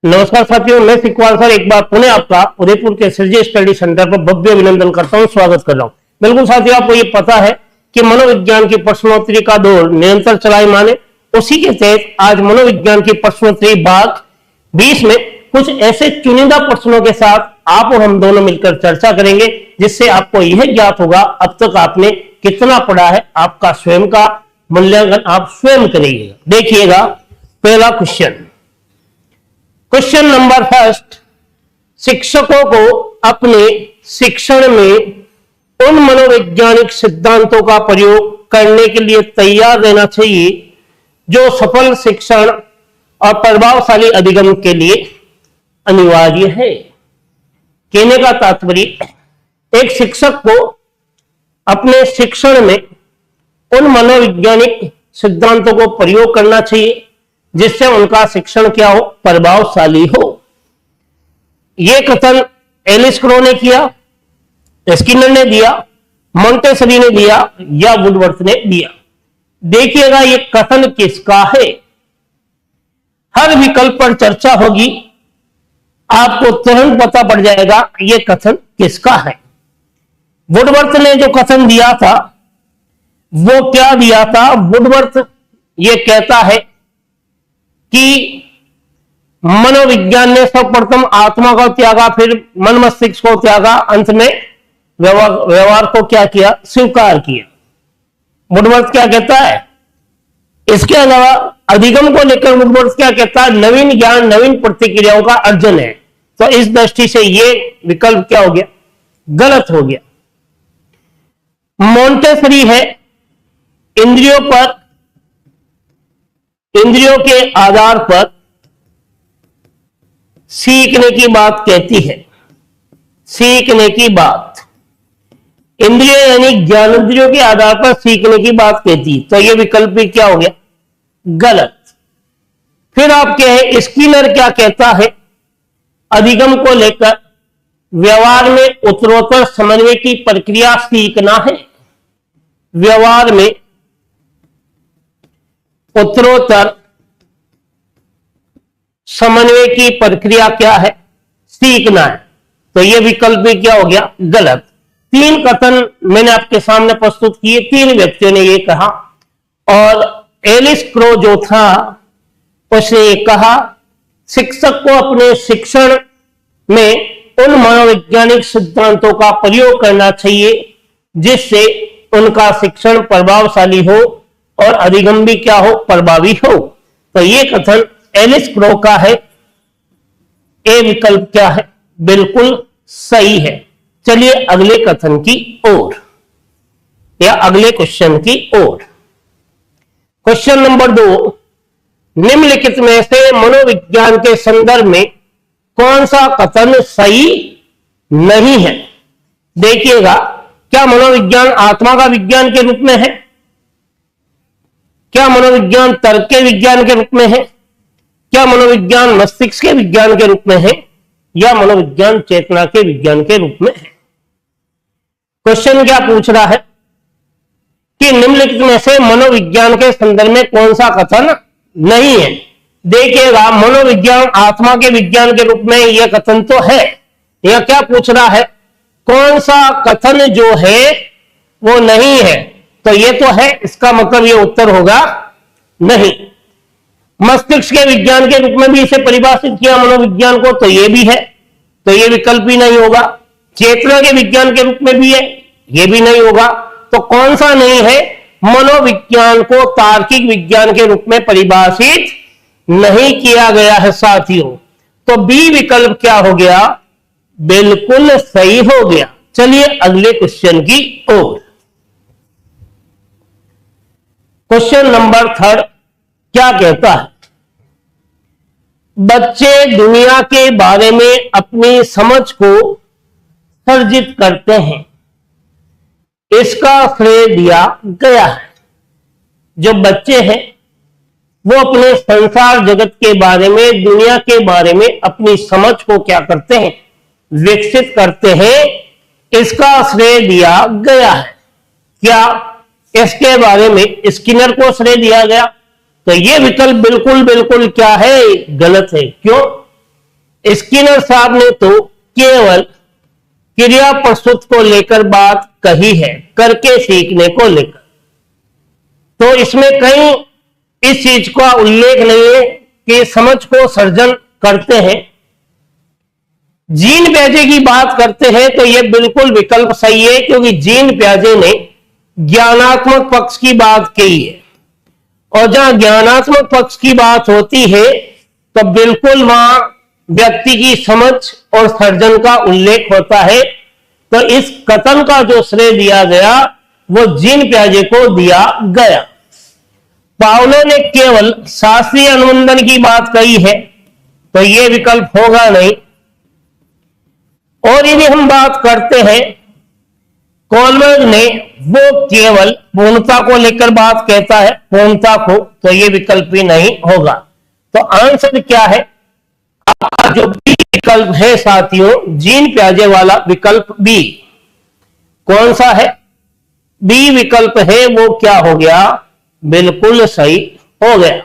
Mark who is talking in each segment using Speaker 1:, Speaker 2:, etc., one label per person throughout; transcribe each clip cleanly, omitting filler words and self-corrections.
Speaker 1: नमस्कार साथियों, मैं सिकवाल सर एक बार पुनः आपका उदयपुर के एसएसजी स्टडी सेंटर पर भव्य अभिनंदन करता हूं, स्वागत कर रहा हूं। बिल्कुल साथियों, आपको ये पता है कि मनोविज्ञान की प्रश्नोत्तरी का दौर निरंतर चलायमान है। उसी के तहत आज मनोविज्ञान की प्रश्नोत्तरी भाग 20 में कुछ ऐसे चुनिंदा प्रश्नों के साथ आप और हम दोनों मिलकर चर्चा करेंगे, जिससे आपको यह ज्ञात होगा अब तक आपने कितना पढ़ा है। आपका स्वयं का मूल्यांकन आप स्वयं करिएगा। देखिएगा पहला क्वेश्चन नंबर फर्स्ट, शिक्षकों को अपने शिक्षण में उन मनोवैज्ञानिक सिद्धांतों का प्रयोग करने के लिए तैयार रहना चाहिए जो सफल शिक्षण और प्रभावशाली अधिगम के लिए अनिवार्य है। कहने का तात्पर्य, एक शिक्षक को अपने शिक्षण में उन मनोवैज्ञानिक सिद्धांतों को प्रयोग करना चाहिए जिससे उनका शिक्षण क्या हो, प्रभावशाली हो। यह कथन एलिस क्रो ने किया, स्किनर ने दिया, मोंटेसरी ने दिया या वुडवर्थ ने दिया। देखिएगा ये कथन किसका है। हर विकल्प पर चर्चा होगी, आपको तुरंत पता पड़ जाएगा ये कथन किसका है। वुडवर्थ ने जो कथन दिया था वो क्या दिया था? वुडवर्थ ये कहता है कि मनोविज्ञान ने सर्वप्रथम आत्मा को त्यागा, फिर मन मस्तिष्क को त्यागा, अंत में व्यवहार को क्या किया? स्वीकार किया। वुडवर्थ क्या कहता है? इसके अलावा अधिगम को लेकर वुडवर्थ क्या कहता है? नवीन ज्ञान नवीन प्रतिक्रियाओं का अर्जन है। तो इस दृष्टि से ये विकल्प क्या हो गया? गलत हो गया। मोंटेसरी है इंद्रियों के आधार पर सीखने की बात कहती है। सीखने की बात, इंद्रिय यानी ज्ञानेंद्रियों के आधार पर सीखने की बात कहती, तो यह विकल्प भी क्या हो गया? गलत। फिर आप क्या है, स्किनर क्या कहता है? अधिगम को लेकर व्यवहार में उत्तरोत्तर समन्वय की प्रक्रिया सीखना है। व्यवहार में उत्तरोत्तर समन्वय की प्रक्रिया क्या है? सीखना है। तो यह विकल्प भी क्या हो गया? गलत। तीन कथन मैंने आपके सामने प्रस्तुत किए, तीन व्यक्तियों ने यह कहा और एलिस क्रो जो था उसने ये कहा शिक्षक को अपने शिक्षण में उन मनोवैज्ञानिक सिद्धांतों का प्रयोग करना चाहिए जिससे उनका शिक्षण प्रभावशाली हो और अधिगम भी क्या हो? प्रभावी हो। तो ये कथन एलिस क्रो का है। ए विकल्प क्या है? बिल्कुल सही है। चलिए अगले कथन की ओर या अगले क्वेश्चन की ओर। क्वेश्चन नंबर 2, निम्नलिखित में से मनोविज्ञान के संदर्भ में कौन सा कथन सही नहीं है? देखिएगा, क्या मनोविज्ञान आत्मा का विज्ञान के रूप में है? क्या मनोविज्ञान तर्क के विज्ञान के रूप में है? क्या मनोविज्ञान मस्तिष्क के विज्ञान के रूप में है या मनोविज्ञान चेतना के विज्ञान के रूप में है? क्वेश्चन क्या पूछ रहा है कि निम्नलिखित में से मनोविज्ञान के संदर्भ में कौन सा कथन नहीं है? देखिएगा, मनोविज्ञान आत्मा के विज्ञान के रूप में यह कथन तो है। यह क्या पूछ रहा है? कौन सा कथन जो है वो नहीं है? तो ये तो है, इसका मतलब ये उत्तर होगा नहीं। मस्तिष्क के विज्ञान के रूप में भी इसे परिभाषित किया मनोविज्ञान को, तो ये भी है, तो ये विकल्प भी नहीं होगा। चेतना के विज्ञान के रूप में भी है, ये भी नहीं होगा। तो कौन सा नहीं है? मनोविज्ञान को तार्किक विज्ञान के रूप में परिभाषित नहीं किया गया है साथियों। तो बी विकल्प क्या हो गया? बिल्कुल सही हो गया। चलिए अगले क्वेश्चन की ओर। क्वेश्चन नंबर 3 क्या कहता है? बच्चे दुनिया के बारे में अपनी समझ को सर्जित करते हैं, इसका श्रेय दिया गया है। जो बच्चे हैं वो अपने संसार जगत के बारे में, दुनिया के बारे में अपनी समझ को क्या करते हैं? विकसित करते हैं, इसका श्रेय दिया गया है। क्या इसके बारे में स्किनर को श्रेय दिया गया? तो ये विकल्प बिल्कुल बिल्कुल क्या है? गलत है। क्यों? स्किनर साहब ने तो केवल क्रिया प्रस्तुत को लेकर बात कही है, करके सीखने को लेकर। तो इसमें कहीं इस चीज का उल्लेख नहीं है कि समझ को सर्जन करते हैं। जीन प्याजे की बात करते हैं तो यह बिल्कुल विकल्प सही है, क्योंकि जीन प्याजे ने ज्ञानात्मक पक्ष की बात की है, और जहां ज्ञानात्मक पक्ष की बात होती है तो बिल्कुल वहां व्यक्ति की समझ और सर्जन का उल्लेख होता है। तो इस कथन का जो श्रेय दिया गया वो जीन प्याजे को दिया गया। पावलो ने केवल शास्त्रीय अनुबंधन की बात कही है, तो यह विकल्प होगा नहीं। और यदि हम बात करते हैं कोलबर्ग ने, वो केवल पूर्णता को लेकर बात कहता है, पूर्णता को, तो यह विकल्प भी नहीं होगा। तो आंसर क्या है? आपका जो बी विकल्प है साथियों, जीन प्याजे वाला विकल्प बी। कौन सा है? बी विकल्प है, वो क्या हो गया? बिल्कुल सही हो गया।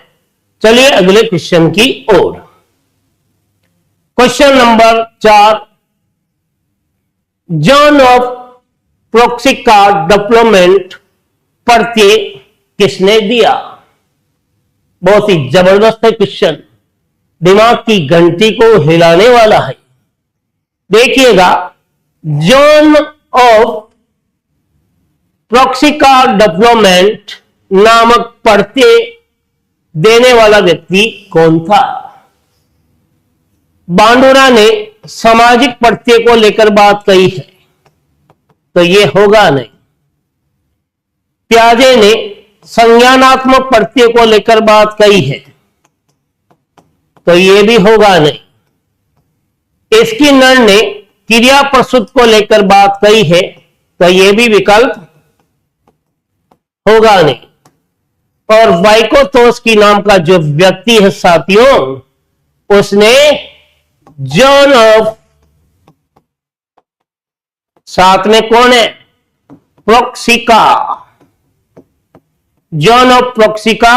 Speaker 1: चलिए अगले क्वेश्चन की ओर। Question number 4, zone of proximal का डेवलपमेंट प्रत्यय किसने दिया? बहुत ही जबरदस्त है क्वेश्चन, दिमाग की घंटी को हिलाने वाला है। देखिएगा, जॉन ऑफ प्रोक्सी का डेवलपमेंट नामक प्रत्यय देने वाला व्यक्ति कौन था? बांडुरा ने सामाजिक प्रत्यय को लेकर बात कही है, तो यह होगा नहीं। प्याजे ने संज्ञानात्मक प्रत्यय को लेकर बात कही है, तो यह भी होगा नहीं। स्किनर ने क्रिया प्रस्तुत को लेकर बात कही है, तो यह भी विकल्प होगा नहीं। और वाइकोथोस की नाम का जो व्यक्ति है साथियों, उसने जॉन ऑफ, साथ में कौन है? प्रोक्सिका, जॉन ऑफ प्रोक्सिका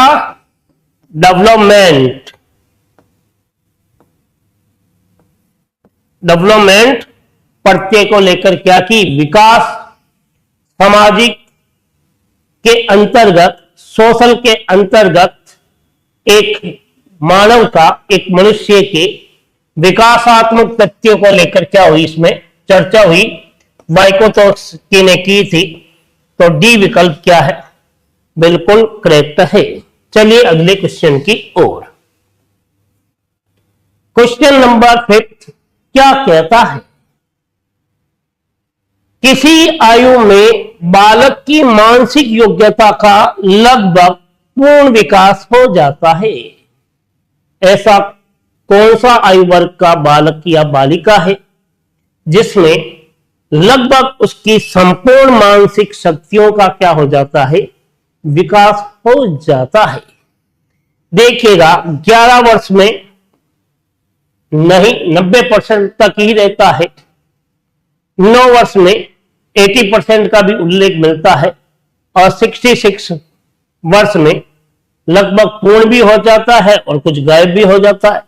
Speaker 1: डेवलपमेंट प्रत्यय को लेकर क्या की? विकास, सामाजिक के अंतर्गत, सोशल के अंतर्गत एक मानव का, एक मनुष्य के विकासात्मक तथ्यों को लेकर क्या हुई? इसमें चर्चा हुई, वाइकोथोस ने की थी। तो डी विकल्प क्या है? बिल्कुल करेक्ट है। चलिए अगले क्वेश्चन की ओर। क्वेश्चन नंबर 5 क्या कहता है? किसी आयु में बालक की मानसिक योग्यता का लगभग पूर्ण विकास हो जाता है। ऐसा कौन सा आयु वर्ग का बालक या बालिका है जिसमें लगभग उसकी संपूर्ण मानसिक शक्तियों का क्या हो जाता है? विकास हो जाता है। देखिएगा, 11 वर्ष में नहीं, 90% तक ही रहता है। 9 वर्ष में 80% का भी उल्लेख मिलता है, और 66 वर्ष में लगभग पूर्ण भी हो जाता है और कुछ गायब भी हो जाता है।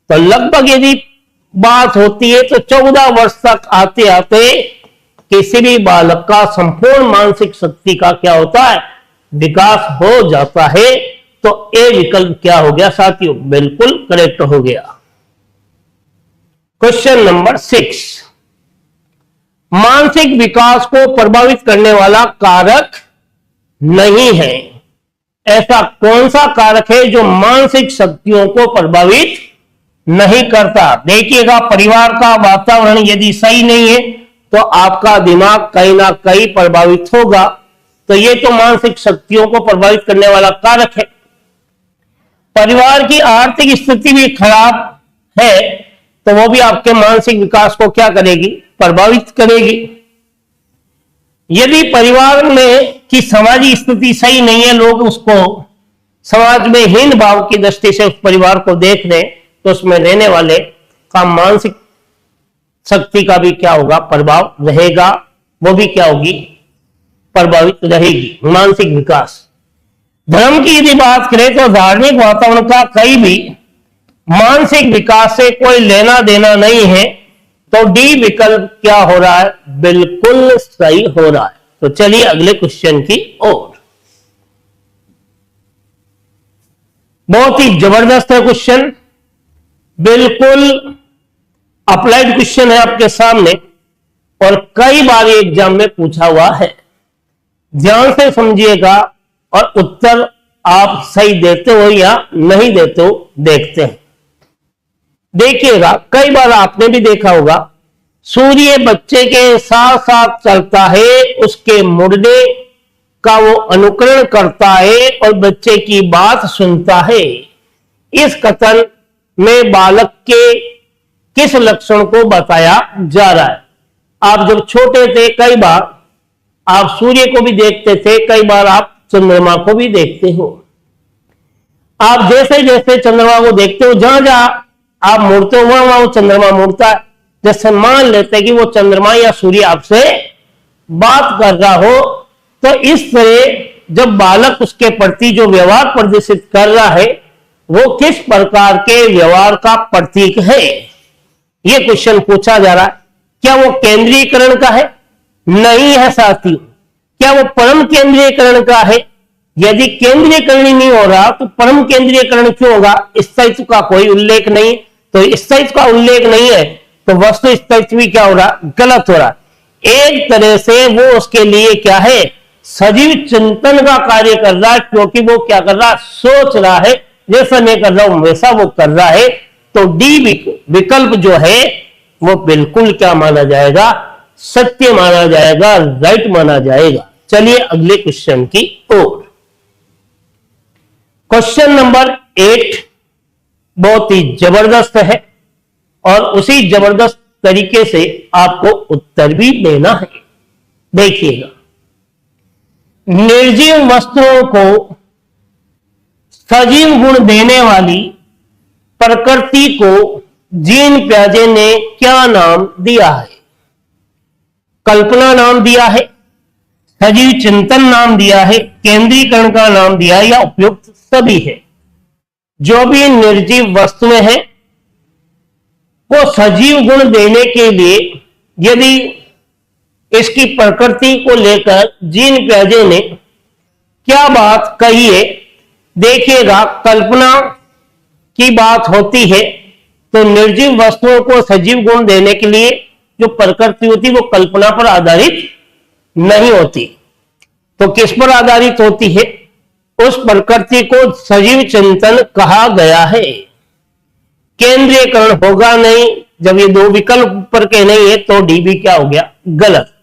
Speaker 1: तो लगभग यदि बात होती है तो 14 वर्ष तक आते आते किसी भी बालक का संपूर्ण मानसिक शक्ति का क्या होता है? विकास हो जाता है। तो ए विकल्प क्या हो गया साथियों? बिल्कुल करेक्ट हो गया। क्वेश्चन नंबर 6, मानसिक विकास को प्रभावित करने वाला कारक नहीं है। ऐसा कौन सा कारक है जो मानसिक शक्तियों को प्रभावित नहीं करता? देखिएगा, परिवार का वातावरण यदि सही नहीं है तो आपका दिमाग कहीं ना कहीं प्रभावित होगा। तो यह तो मानसिक शक्तियों को प्रभावित करने वाला कारक है। परिवार की आर्थिक स्थिति भी खराब है तो वो भी आपके मानसिक विकास को क्या करेगी? प्रभावित करेगी। यदि परिवार में की सामाजिक स्थिति सही नहीं है, लोग उसको समाज में हीन भाव की दृष्टि से उस परिवार को देख रहे, तो उसमें रहने वाले का मानसिक शक्ति का भी क्या होगा? प्रभाव रहेगा। वो भी क्या होगी? प्रभावित रहेगी। मानसिक विकास। धर्म की यदि बात करें तो धार्मिक वातावरण का कई भी मानसिक विकास से कोई लेना देना नहीं है, तो डी विकल्प क्या हो रहा है, बिल्कुल सही हो रहा है। तो चलिए अगले क्वेश्चन की ओर। बहुत ही जबरदस्त है क्वेश्चन, बिल्कुल अप्लाइड क्वेश्चन है आपके सामने और कई बार एग्जाम में पूछा हुआ है। ध्यान से समझिएगा और उत्तर आप सही देते हो या नहीं देते हो देखते हैं। देखिएगा, कई बार आपने भी देखा होगा, सूर्य बच्चे के साथ साथ चलता है, उसके मुड़ने का वो अनुकरण करता है और बच्चे की बात सुनता है। इस कथन में बालक के किस लक्षण को बताया जा रहा है? आप जब छोटे थे कई बार आप सूर्य को भी देखते थे, कई बार आप चंद्रमा को भी देखते हो। आप जैसे जैसे चंद्रमा को देखते हो, जहां जहां आप मुड़ते हो वहां वहां वो चंद्रमा मुड़ता है। जैसे मान लेते हैं कि वो चंद्रमा या सूर्य आपसे बात कर रहा हो, तो इस तरह जब बालक उसके प्रति जो व्यवहार प्रदर्शित कर रहा है वो किस प्रकार के व्यवहार का प्रतीक है, ये क्वेश्चन पूछा जा रहा है। क्या वो केंद्रीयकरण का है? नहीं है साथियों। क्या वो परम केंद्रीयकरण का है? यदि केंद्रीयकरण ही नहीं हो रहा तो परम केंद्रीयकरण क्यों होगा? स्थायित्व का कोई उल्लेख नहीं, तो स्थायित्व का उल्लेख नहीं है तो वस्तु स्थायित्व भी क्या हो रहा, गलत हो रहा। एक तरह से वो उसके लिए क्या है, सजीव चिंतन का कार्य कर रहा है, क्योंकि वो क्या कर रहा, सोच रहा है। जैसा मैं कर रहा हूं वैसा वो कर रहा है। तो डी विकल्प जो है वो बिल्कुल क्या माना जाएगा, सत्य माना जाएगा, राइट माना जाएगा। चलिए अगले क्वेश्चन की ओर। क्वेश्चन नंबर 8 बहुत ही जबरदस्त है और उसी जबरदस्त तरीके से आपको उत्तर भी देना है। देखिएगा, निर्जीव वस्तुओं को सजीव गुण देने वाली प्रकृति को जीन प्याजे ने क्या नाम दिया है? कल्पना नाम दिया है, सजीव चिंतन नाम दिया है, केंद्रीकरण का नाम दिया है या उपयुक्त सभी है? जो भी निर्जीव वस्तुएं हैं को सजीव गुण देने के लिए यदि इसकी प्रकृति को लेकर जीन प्याजे ने क्या बात कही है, देखिएगा कल्पना की बात होती है तो निर्जीव वस्तुओं को सजीव गुण देने के लिए जो प्रकृति होती वो कल्पना पर आधारित नहीं होती, तो किस पर आधारित होती है? उस प्रकृति को सजीव चिंतन कहा गया है। केंद्रीयकरण होगा नहीं, जब ये दो विकल्प पर के नहीं है तो डी भी क्या हो गया, गलत।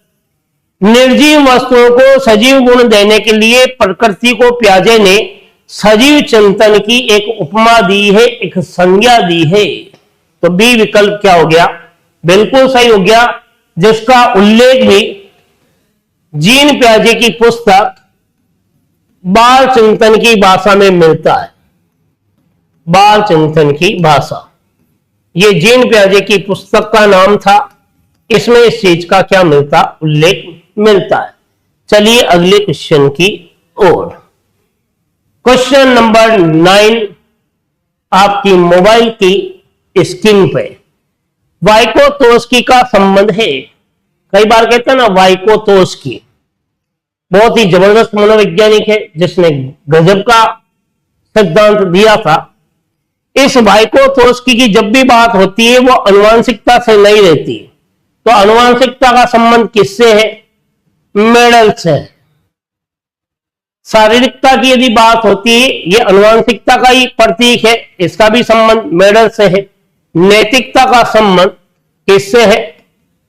Speaker 1: निर्जीव वस्तुओं को सजीव गुण देने के लिए प्रकृति को प्याजे ने सजीव चिंतन की एक उपमा दी है, एक संज्ञा दी है। तो बी विकल्प क्या हो गया, बिल्कुल सही हो गया, जिसका उल्लेख भी जीन प्याजे की पुस्तक बाल चिंतन की भाषा में मिलता है। बाल चिंतन की भाषा, ये जीन प्याजे की पुस्तक का नाम था, इसमें इस चीज का क्या मिलता, उल्लेख मिलता है। चलिए अगले क्वेश्चन की ओर। क्वेश्चन नंबर 9 आपकी मोबाइल की स्क्रीन पे वाइकोतोस्की का संबंध है। कई बार कहते हैं ना वाइकोतोस्की, बहुत ही जबरदस्त मनोवैज्ञानिक है जिसने गजब का सिद्धांत दिया था। इस वाइकोतोस्की की जब भी बात होती है वो आनुवंशिकता से नहीं रहती, तो आनुवंशिकता का संबंध किससे है, मेडल से है। शारीरिकता की यदि बात होती है ये आनुवंशिकता का ही प्रतीक है, इसका भी संबंध मेडल से है। नैतिकता का संबंध किससे है,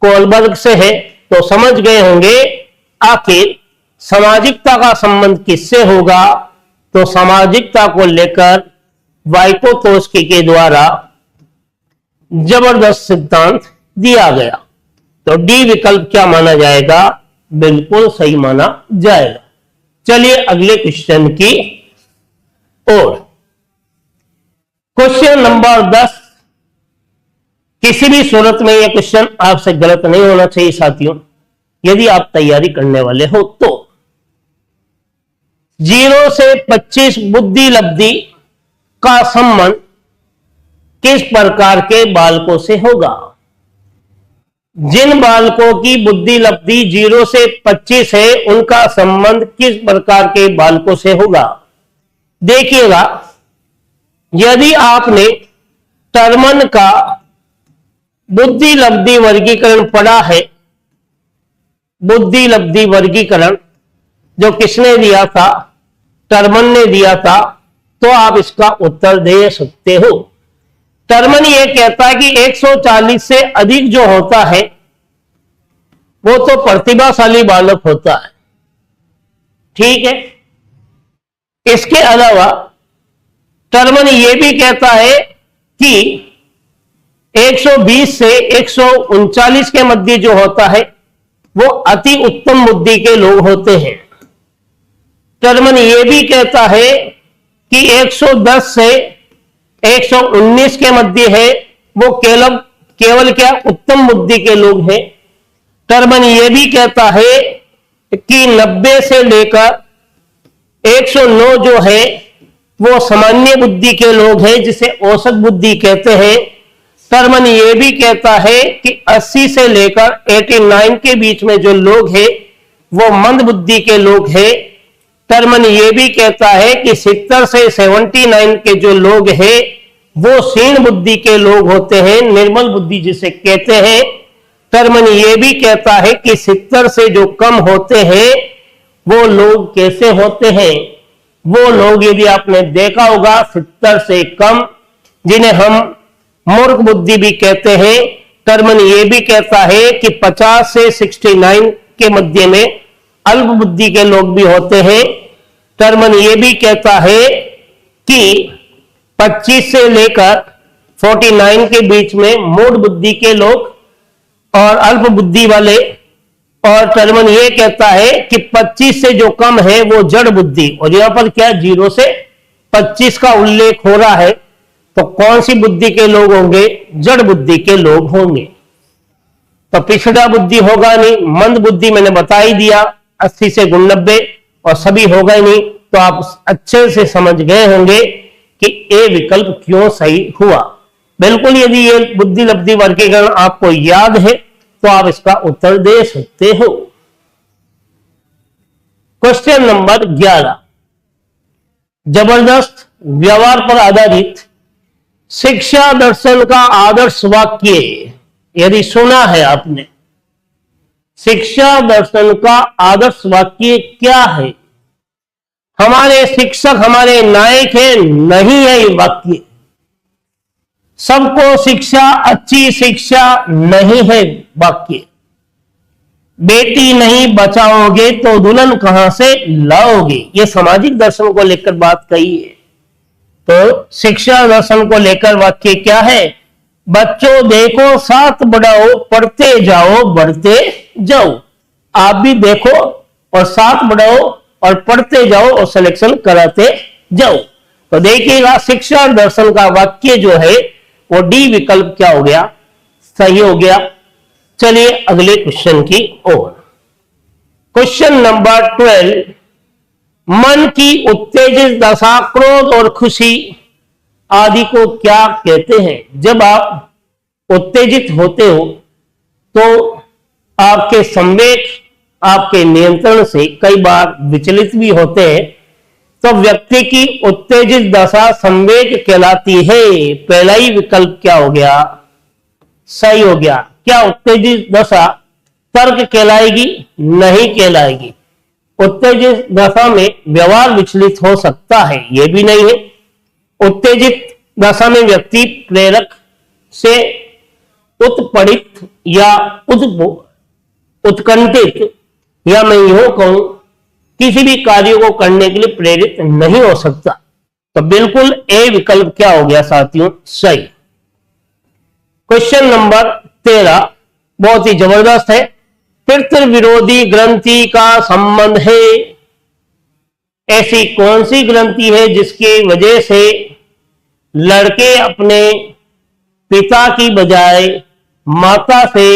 Speaker 1: कोलबर्ग से है। तो समझ गए होंगे आखिर सामाजिकता का संबंध किससे होगा, तो सामाजिकता को लेकर वाइकोतोस्की के द्वारा जबरदस्त सिद्धांत दिया गया। तो डी विकल्प क्या माना जाएगा, बिल्कुल सही माना जाएगा। चलिए अगले क्वेश्चन की ओर। क्वेश्चन नंबर 10, किसी भी सूरत में यह क्वेश्चन आपसे गलत नहीं होना चाहिए साथियों, यदि आप तैयारी करने वाले हो तो। 0 से 25 बुद्धि लब्धि का संबंध किस प्रकार के बालकों से होगा? जिन बालकों की बुद्धि लब्धि 0 से 25 है, उनका संबंध किस प्रकार के बालकों से होगा? देखिएगा, यदि आपने टर्मन का बुद्धि लब्धि वर्गीकरण पढ़ा है, बुद्धि लब्धि वर्गीकरण जो किसने दिया था? टर्मन ने दिया था, तो आप इसका उत्तर दे सकते हो। टर्मन ये कहता है कि 140 से अधिक जो होता है वो तो प्रतिभाशाली बालक होता है, ठीक है। इसके अलावा टर्मन ये भी कहता है कि 120 से 139 के मध्य जो होता है वो अति उत्तम बुद्धि के लोग होते हैं। टर्मन ये भी कहता है कि 110 से 119 के मध्य है वो केवल क्या उत्तम बुद्धि के लोग हैं। टर्मन ये भी कहता है कि 90 से लेकर 109 जो है वो सामान्य बुद्धि के लोग हैं, जिसे औसत बुद्धि कहते हैं। टर्मन ये भी कहता है कि 80 से लेकर 89 के बीच में जो लोग हैं वो मंद बुद्धि के लोग हैं। टर्मन ये भी कहता है कि 70 से 79 के जो लोग हैं वो क्षीण बुद्धि के लोग होते हैं, निर्मल बुद्धि जिसे कहते हैं। टर्मन ये भी कहता है कि 70 से जो कम होते हैं वो लोग कैसे होते हैं? वो लोग, यदि आपने देखा होगा, 70 से कम, जिन्हें हम मूर्ख बुद्धि भी कहते हैं। टर्मन ये भी कहता है कि 50 से 69 के मध्य में अल्प बुद्धि के लोग भी होते हैं। टर्मन ये भी कहता है कि 25 से लेकर 49 के बीच में मूढ़ बुद्धि के लोग और अल्प बुद्धि वाले। और टर्मन ये कहता है कि 25 से जो कम है वो जड़ बुद्धि। और यहां पर क्या 0 से 25 का उल्लेख हो रहा है, तो कौन सी बुद्धि के लोग होंगे? जड़ बुद्धि के लोग होंगे। तो पिछड़ा बुद्धि होगा नहीं, मंद बुद्धि मैंने बता ही दिया, 80 से 90 और सभी होगा ही नहीं। तो आप अच्छे से समझ गए होंगे कि ए विकल्प क्यों सही हुआ। बिल्कुल, यदि ये बुद्धि लब्धि वर्गीकरण आपको याद है तो आप इसका उत्तर दे सकते हो। क्वेश्चन नंबर 11, जबरदस्त व्यवहार पर आधारित शिक्षा दर्शन का आदर्श वाक्य यदि सुना है आपने, शिक्षा दर्शन का आदर्श वाक्य क्या है? हमारे शिक्षक हमारे नायक है, नहीं है ये वाक्य। सबको शिक्षा, अच्छी शिक्षा नहीं है वाक्य। बेटी नहीं बचाओगे तो दुल्हन कहां से लाओगे, ये सामाजिक दर्शन को लेकर बात कही है। तो शिक्षा दर्शन को लेकर वाक्य क्या है? बच्चों देखो साथ बढ़ाओ, पढ़ते जाओ बढ़ते जाओ। आप भी देखो और साथ बढ़ाओ और पढ़ते जाओ और सिलेक्शन कराते जाओ। तो देखिएगा, शिक्षा दर्शन का वाक्य जो है वो डी विकल्प क्या हो गया? सही हो गया। चलिए अगले क्वेश्चन की ओर। क्वेश्चन नंबर 12, मन की उत्तेजित दशा क्रोध और खुशी आदि को क्या कहते हैं? जब आप उत्तेजित होते हो तो आपके संवेग आपके नियंत्रण से कई बार विचलित भी होते हैं, तो व्यक्ति की उत्तेजित दशा संवेग कहलाती है। पहला ही विकल्प क्या हो गया? सही हो गया। क्या उत्तेजित दशा तर्क कहलाएगी? नहीं कहलाएगी। उत्तेजित दशा में व्यवहार विचलित हो सकता है, यह भी नहीं है। उत्तेजित दशा में व्यक्ति प्रेरक से उत्पीड़ित या उत्कंठित, या मैं यूं कहूं किसी भी कार्य को करने के लिए प्रेरित नहीं हो सकता। तो बिल्कुल ए विकल्प क्या हो गया साथियों? सही। क्वेश्चन नंबर 13 बहुत ही जबरदस्त है। पितृ विरोधी ग्रंथि का संबंध है। ऐसी कौन सी ग्रंथि है जिसकी वजह से लड़के अपने पिता की बजाय माता से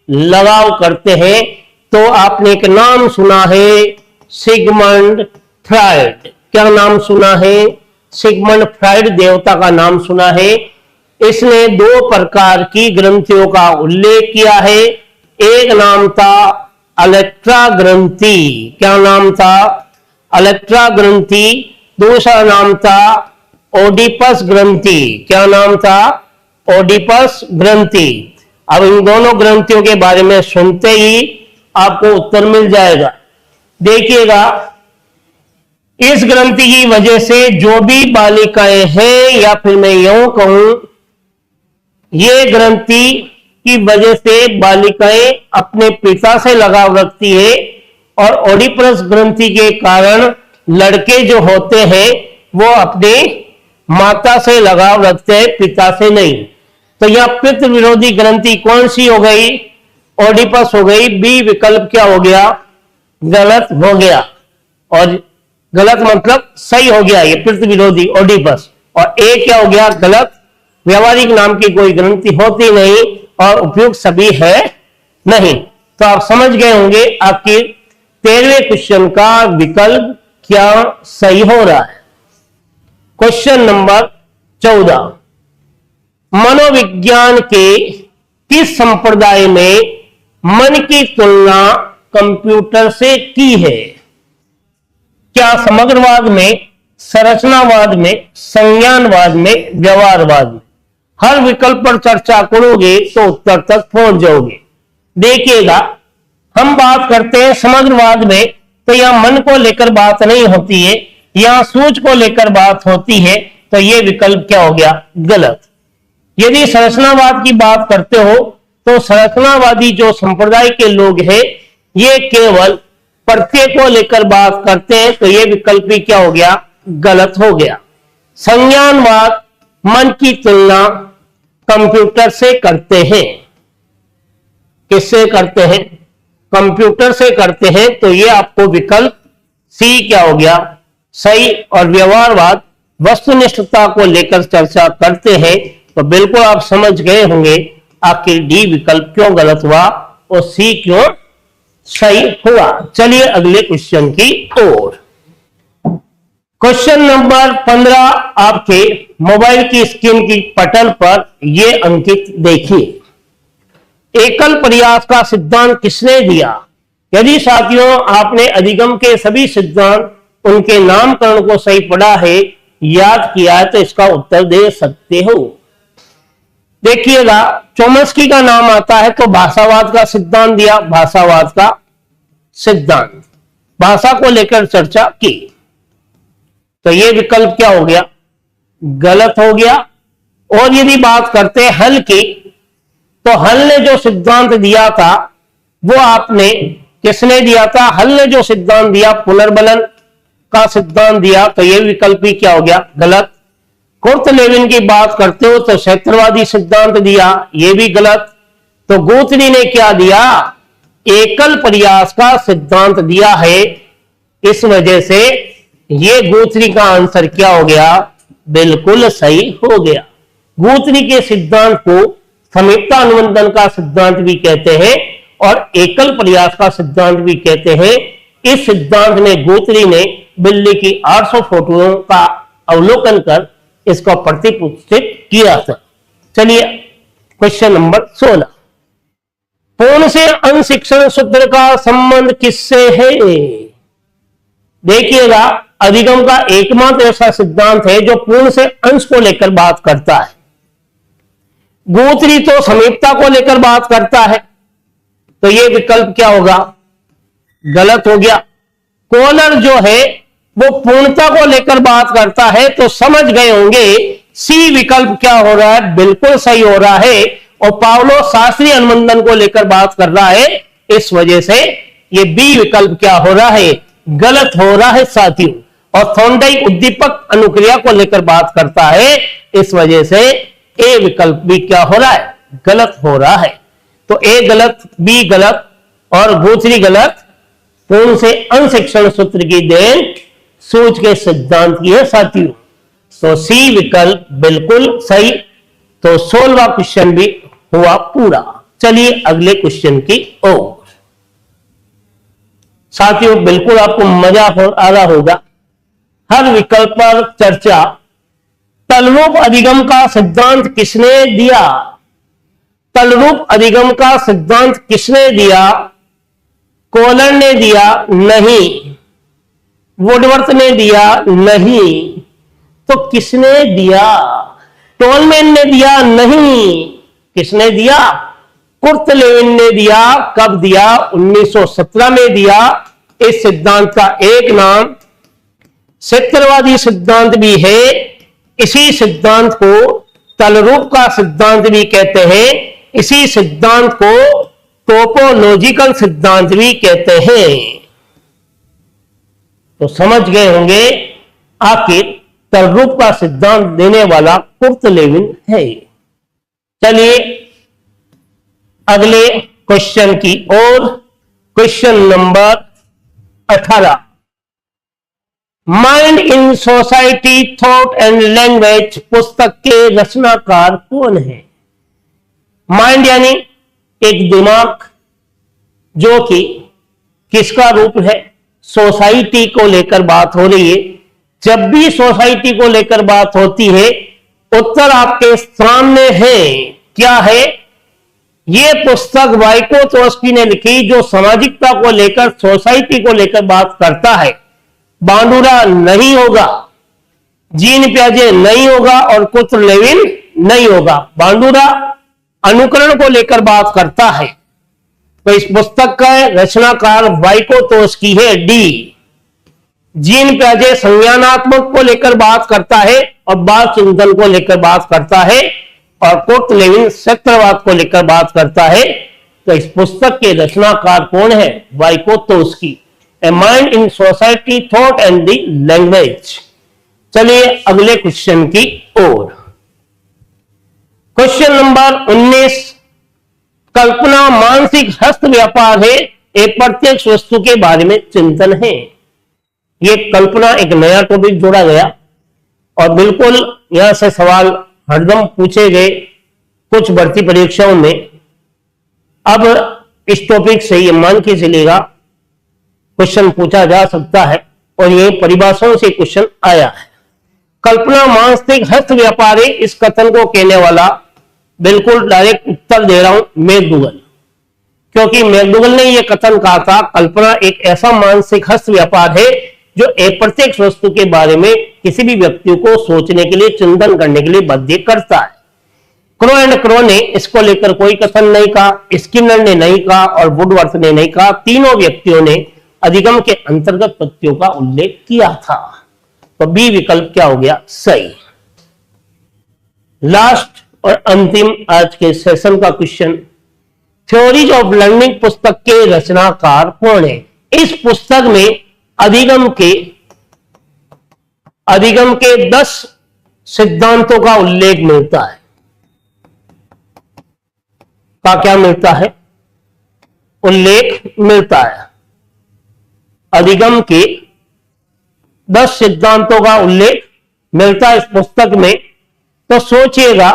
Speaker 1: लगाव करते हैं? तो आपने एक नाम सुना है, सिगमंड फ्रायड। क्या नाम सुना है? सिगमंड फ्रायड देवता का नाम सुना है। इसने दो प्रकार की ग्रंथियों का उल्लेख किया है। एक नाम था अलेक्ट्रा ग्रंथि, क्या नाम था? अलेक्ट्रा ग्रंथि। दूसरा नाम था ओडिपस ग्रंथि, क्या नाम था? ओडिपस ग्रंथि। अब इन दोनों ग्रंथियों के बारे में सुनते ही आपको उत्तर मिल जाएगा। देखिएगा, इस ग्रंथि की वजह से जो भी बालिकाएं हैं, या फिर मैं यूं कहूं, ये ग्रंथि की वजह से बालिकाएं अपने पिता से लगाव रखती है, और ओडिपस ग्रंथि के कारण लड़के जो होते हैं वो अपने माता से लगाव रखते हैं, पिता से नहीं। तो यह पितृ विरोधी ग्रंथि कौन सी हो गई? ओडिपस हो गई। बी विकल्प क्या हो गया? गलत हो गया। और गलत मतलब सही हो गया, ये पितृ विरोधी ओडिपस। और ए क्या हो गया? गलत। व्यवहारिक नाम की कोई ग्रंथि होती नहीं और उपयुक्त सभी है नहीं। तो आप समझ गए होंगे आखिर 13वें क्वेश्चन का विकल्प क्या सही हो रहा है। क्वेश्चन नंबर 14, मनोविज्ञान के किस संप्रदाय में मन की तुलना कंप्यूटर से की है? क्या समग्रवाद में, संरचनावाद में, संज्ञानवाद में, व्यवहारवाद में? हर विकल्प पर चर्चा करोगे तो उत्तर तक पहुंच जाओगे। देखिएगा, हम बात करते हैं समग्रवाद में, तो यहां मन को लेकर बात नहीं होती है, यहां सूझ को लेकर बात होती है। तो यह विकल्प क्या हो गया? गलत। यदि संरचनावाद की बात करते हो तो संरचनावादी जो संप्रदाय के लोग हैं, ये केवल प्रत्यय को लेकर बात करते हैं। तो यह विकल्प भी क्या हो गया? गलत हो गया। संज्ञानवाद मन की तुलना कंप्यूटर से करते हैं। किससे करते हैं? कंप्यूटर से करते हैं। तो ये आपको विकल्प सी क्या हो गया? सही। और व्यवहारवाद वस्तुनिष्ठता को लेकर चर्चा करते हैं। तो बिल्कुल आप समझ गए होंगे आखिर डी विकल्प क्यों गलत हुआ और सी क्यों सही हुआ। चलिए अगले क्वेश्चन की ओर। क्वेश्चन नंबर 15 आपके मोबाइल की स्क्रीन की पटल पर यह अंकित देखिए। एकल प्रयास का सिद्धांत किसने दिया? यदि साथियों आपने अधिगम के सभी सिद्धांत, उनके नामकरण को सही पढ़ा है, याद किया है, तो इसका उत्तर दे सकते हो। देखिएगा, चोम्स्की का नाम आता है तो भाषावाद का सिद्धांत दिया, भाषावाद का सिद्धांत, भाषा को लेकर चर्चा की। तो यह विकल्प क्या हो गया? गलत हो गया। और यदि बात करते हैं हल की, तो हल ने जो सिद्धांत दिया था वो आपने किसने दिया था? हल ने जो सिद्धांत दिया, पुनर्बलन का सिद्धांत दिया। तो यह विकल्प भी क्या हो गया? गलत। कुर्ट लेविन की बात करते हो तो क्षेत्रवादी सिद्धांत दिया, यह भी गलत। तो गुथरी ने क्या दिया? एकल प्रयास का सिद्धांत दिया है। इस वजह से यह गुथरी का आंसर क्या हो गया? बिल्कुल सही हो गया। गुथरी के सिद्धांत को समीपता अनुबंधन का सिद्धांत भी कहते हैं और एकल प्रयास का सिद्धांत भी कहते हैं। इस सिद्धांत में गुथरी ने बिल्ली की 800 फोटोओं का अवलोकन कर इसको प्रतिपुष्टित किया था। चलिए क्वेश्चन नंबर 16, पूर्ण से अंश शिक्षण सूत्र का संबंध किससे है? देखिएगा, अधिगम का एकमात्र ऐसा सिद्धांत है जो पूर्ण से अंश को लेकर बात करता है। गुथरी तो समीपता को लेकर बात करता है। तो यह विकल्प क्या होगा? गलत हो गया। कोलर जो है वो पूर्णता को लेकर बात करता है। तो समझ गए होंगे सी विकल्प क्या हो रहा है? बिल्कुल सही हो रहा है। और पावलो शास्त्रीय अनुबंधन को लेकर बात कर रहा है। इस वजह से ये बी विकल्प क्या हो रहा है? गलत हो रहा है साथियों। और थॉर्नडाइक उद्दीपक अनुक्रिया को लेकर बात करता है। इस वजह से ए विकल्प भी क्या हो रहा है? गलत हो रहा है। तो ए गलत, बी गलत और गुथरी गलत। पूर्ण से अंश शिक्षण सूत्र की देन सूझ के सिद्धांत की है साथियों। तो सी विकल्प बिल्कुल सही। तो 16वां क्वेश्चन भी हुआ पूरा। चलिए अगले क्वेश्चन की ओर। साथियों बिल्कुल आपको मजा आ रहा होगा। हर विकल्प पर चर्चा तलरूप अधिगम का सिद्धांत किसने दिया? तलरूप अधिगम का सिद्धांत किसने दिया? कोहलर ने दिया? नहीं। वुडवर्थ ने दिया? नहीं। तो किसने दिया? टोलमैन ने दिया? नहीं। किसने दिया? कुर्ट लेविन ने दिया। कब दिया? 1917 में दिया। इस सिद्धांत का एक नाम क्षेत्रवादी सिद्धांत भी है। इसी सिद्धांत को तलरूप का सिद्धांत भी कहते हैं। इसी सिद्धांत को टोपोलॉजिकल सिद्धांत भी कहते हैं। तो समझ गए होंगे आखिर तलरूप का सिद्धांत देने वाला कुर्ट लेविन है। चलिए अगले क्वेश्चन की ओर। Question number 18, mind in society thought and language पुस्तक के रचनाकार कौन है? माइंड यानी एक दिमाग, जो कि किसका रूप है? सोसाइटी को लेकर बात हो रही है। जब भी सोसाइटी को लेकर बात होती है, उत्तर आपके सामने है। क्या है? ये पुस्तक वाइकोटोस्की ने लिखी, जो सामाजिकता को लेकर, सोसाइटी को लेकर बात करता है। बांडुरा नहीं होगा, जीन प्याजे नहीं होगा और कुर्ट लेविन नहीं होगा। बांडुरा अनुकरण को लेकर बात करता है। तो इस पुस्तक का रचनाकार वाइकोटोस्की है, डी। जीन प्याजे संज्ञानात्मक को लेकर बात करता है और बाल चिंतन को लेकर बात करता है, और कुर्ट लेविन क्षेत्रवाद को लेकर बात करता है। तो इस पुस्तक के रचनाकार कौन है? Vygotsky. A mind in society thought and the language. चलिए अगले क्वेश्चन की ओर। क्वेश्चन नंबर 19, कल्पना मानसिक हस्त व्यापार है, एक प्रत्यक्ष वस्तु के बारे में चिंतन है। ये कल्पना एक नया टॉपिक जोड़ा गया और बिल्कुल यहां से सवाल हरदम पूछे गए कुछ भर्ती परीक्षाओं में। अब इस टॉपिक से ये मान के चलेगा क्वेश्चन पूछा जा सकता है, और ये परिभाषाओं से क्वेश्चन आया है। कल्पना मानसिक हस्त व्यापार है, इस कथन को कहने वाला, बिल्कुल डायरेक्ट उत्तर दे रहा हूं, मैकडूगल। क्योंकि मैकडूगल ने यह कथन कहा था, कल्पना एक ऐसा मानसिक हस्त व्यापार है जो अप्रत्यक्ष वस्तु के बारे में किसी भी व्यक्ति को सोचने के लिए, चिंतन करने के लिए बाध्य करता है। क्रो एंड क्रो ने इसको लेकर कोई कथन नहीं कहा, स्किनर ने नहीं कहा और वुडवर्थ ने नहीं कहा। तीनों व्यक्तियों ने अधिगम के अंतर्गत तथ्यों का उल्लेख किया था। तो बी विकल्प क्या हो गया? सही। लास्ट और अंतिम आज के सेशन का क्वेश्चन, थ्योरीज ऑफ लर्निंग पुस्तक के रचनाकार कौन है? इस पुस्तक में अधिगम के 10 सिद्धांतों का उल्लेख मिलता है। क्या मिलता है? उल्लेख मिलता है। अधिगम के 10 सिद्धांतों का उल्लेख मिलता है इस पुस्तक में। तो सोचिएगा,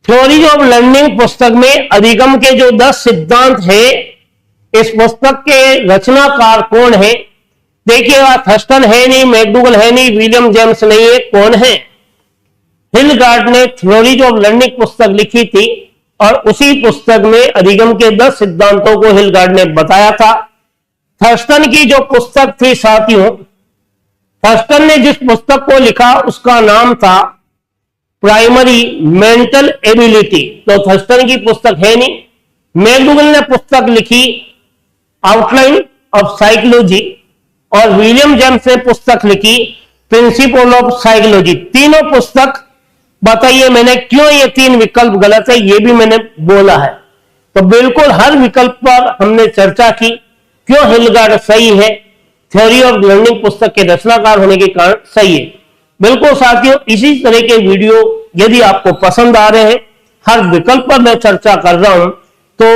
Speaker 1: थ्योरीज ऑफ लर्निंग पुस्तक में अधिगम के जो 10 सिद्धांत है, इस पुस्तक के रचनाकार कौन है? देखिएगा, थर्स्टन है नहीं, मैकडूगल है नहीं, विलियम जेम्स नहीं है। कौन है? हिलगार्ड ने थ्योरीज ऑफ लर्निंग पुस्तक लिखी थी और उसी पुस्तक में अधिगम के 10 सिद्धांतों को हिलगार्ड ने बताया था। थर्स्टन की जो पुस्तक थी साथियों, थर्स्टन ने जिस पुस्तक को लिखा उसका नाम था प्राइमरी मेंटल एबिलिटी। तो थर्स्टन की पुस्तक है नहीं। मैकडूगल ने पुस्तक लिखी आउटलाइन ऑफ साइकोलॉजी और विलियम जेम्स ने पुस्तक लिखी प्रिंसिपल ऑफ साइकोलॉजी। तीनों पुस्तक, बताइए मैंने क्यों ये 3 विकल्प गलत है, ये भी मैंने बोला है। तो बिल्कुल हर विकल्प पर हमने चर्चा की, क्यों हिलगार्ड सही है, थ्योरी ऑफ लर्निंग पुस्तक के रचनाकार होने के कारण सही है। बिल्कुल साथियों, इसी तरह के वीडियो यदि आपको पसंद आ रहे हैं, हर विकल्प पर मैं चर्चा कर रहा हूं, तो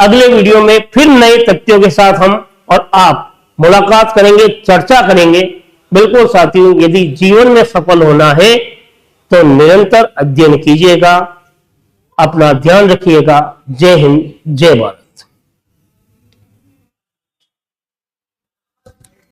Speaker 1: अगले वीडियो में फिर नए तथ्यों के साथ हम और आप मुलाकात करेंगे, चर्चा करेंगे। बिल्कुल साथियों, यदि जीवन में सफल होना है तो निरंतर अध्ययन कीजिएगा। अपना ध्यान रखिएगा। जय हिंद, जय भारत।